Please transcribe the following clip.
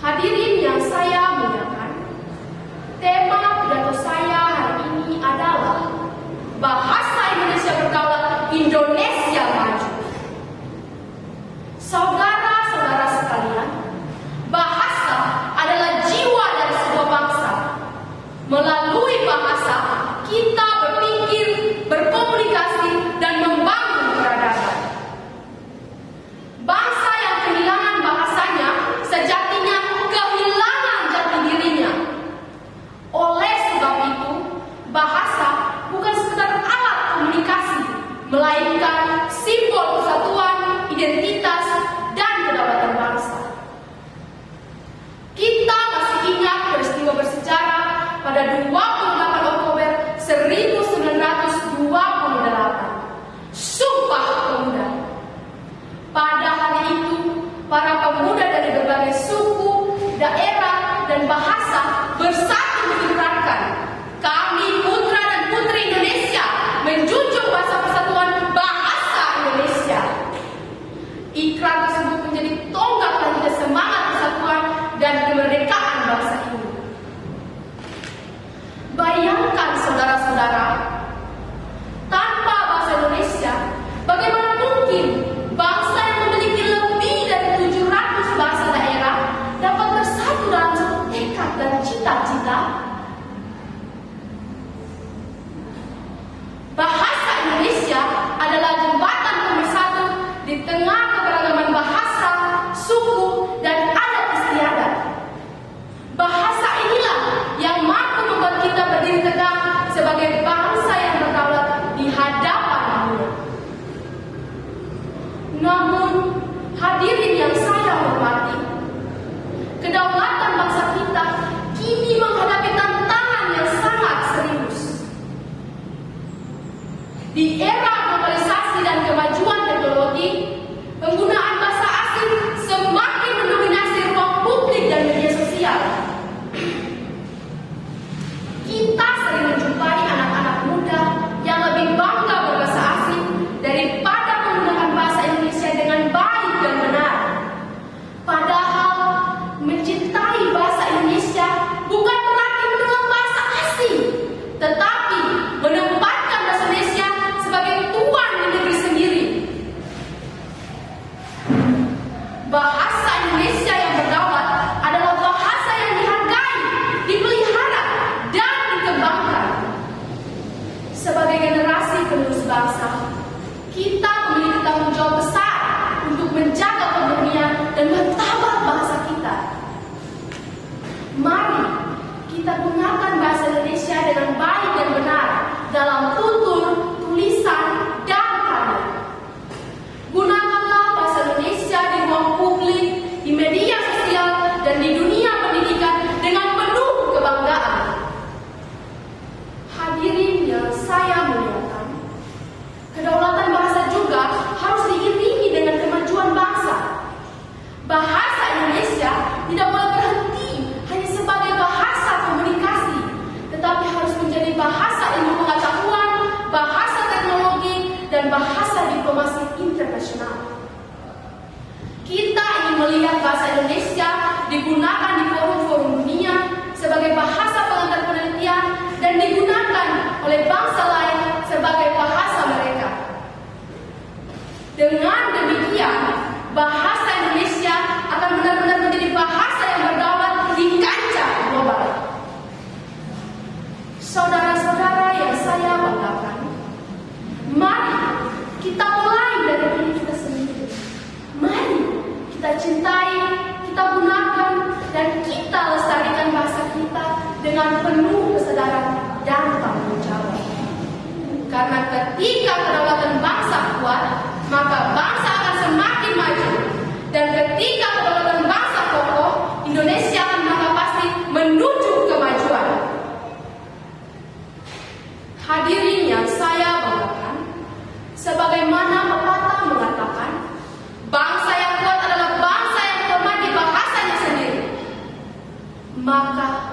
Hadirin yang saya muliakan, tema pidato saya hari ini adalah Bahasa Indonesia Berdaulat, Indonesia Maju. Saudara-saudara sekalian, bahasa adalah jiwa dari sebuah bangsa. Melalui bahasa, kita berpikir, berkomunikasi, dan membangun peradaban. Bangsa yang kehilangan bahasanya sejatinya kehilangan jati dirinya. Oleh sebab itu, bahasa bukan sekedar alat komunikasi, melainkan simbol persatuan, identitas, dan kedaulatan bangsa. Kita masih ingat peristiwa bersejarah pada 28 Oktober 1928, Sumpah Pemuda. Pada hari itu, para pemuda dari berbagai suku, daerah, dan bahasa bersatu mengikrarkan, kami putra dan putri Indonesia menjunjung bahasa persatuan bahasa Indonesia. Ikrar tersebut menjadi tonggak lanjutan semangat persatuan dan kemerdekaan bangsa ini. Bayangkan saudara-saudara, tanpa bahasa Indonesia, bagaimana mungkin bangsa yang memiliki lebih dari 700 bahasa daerah dapat bersatu dalam satu tekad dan cita-cita? Bahasa Indonesia adalah jembatan pemersatu di tengah keberagaman bahasa, suku, dan adat istiadat. Bahasa inilah yang mampu membuat kita berdiri tegak sebagai bangsa yang berdaulat di hadapan dunia. Namun, hadirin yang saya hormati, kedaulatan bangsa kita kini menghadapi tantangan yang sangat serius. Di era globalisasi dan kemajuan teknologi, penggunaan bahasa asing semakin mendominasi ruang publik dan media sosial. Kita sering menjumpai anak-anak muda yang lebih bangga berbahasa asing daripada menggunakan bahasa Indonesia dengan baik dan benar. Padahal mencintai bahasa Indonesia bukan berarti menolak bahasa asing, tetapi menempatkan bahasa Indonesia sebagai tuan di negeri sendiri. Bahasa Indonesia yang berdaulat adalah bahasa yang dihargai, dipelihara, dan dikembangkan. Sebagai generasi penerus bangsa, kita memiliki tanggung jawab besar untuk menjaga kemurnian dan martabat bahasa kita. Mari kita gunakan bahasa Indonesia dengan baik dan benar dalam tutur, tulisan, dan karya. Gunakanlah bahasa Indonesia di ruang publik, di media sosial, dan di dunia pendidikan dengan penuh kebanggaan. Hadirin yang saya muliakan, kedaulatan bahasa juga harus diiringi dengan kemajuan bangsa. Bahasa Indonesia tidak boleh berhenti hanya sebagai bahasa komunikasi, tetapi harus menjadi bahasa ilmu pengetahuan, bahasa teknologi, dan bahasa diplomasi internasional. Kita ingin melihat bahasa Indonesia digunakan di forum-forum dunia sebagai bahasa pengantar penelitian dan digunakan oleh bangsa lain sebagai bahasa mereka. Dengan demikian, bahasa Indonesia akan benar-benar menjadi bahasa yang berdaulat di kancah global. Saudara-saudara yang saya banggakan, mari kita mulai dari diri kita sendiri. Mari kita cintai, kita gunakan, dan kita lestarikan bahasa kita dengan penuh kesadaran dan tanggung jawab. Karena ketika kedaulatan bangsa kuat, maka bangsa akan semakin maju. Dan ketika kedaulatan bangsa kokoh, Indonesia akan maka pasti menuju kemajuan. Hadirin yang saya banggakan, sebagaimana pepatah mengatakan, bangsa yang kuat adalah bangsa yang menghormati bahasanya sendiri. Maka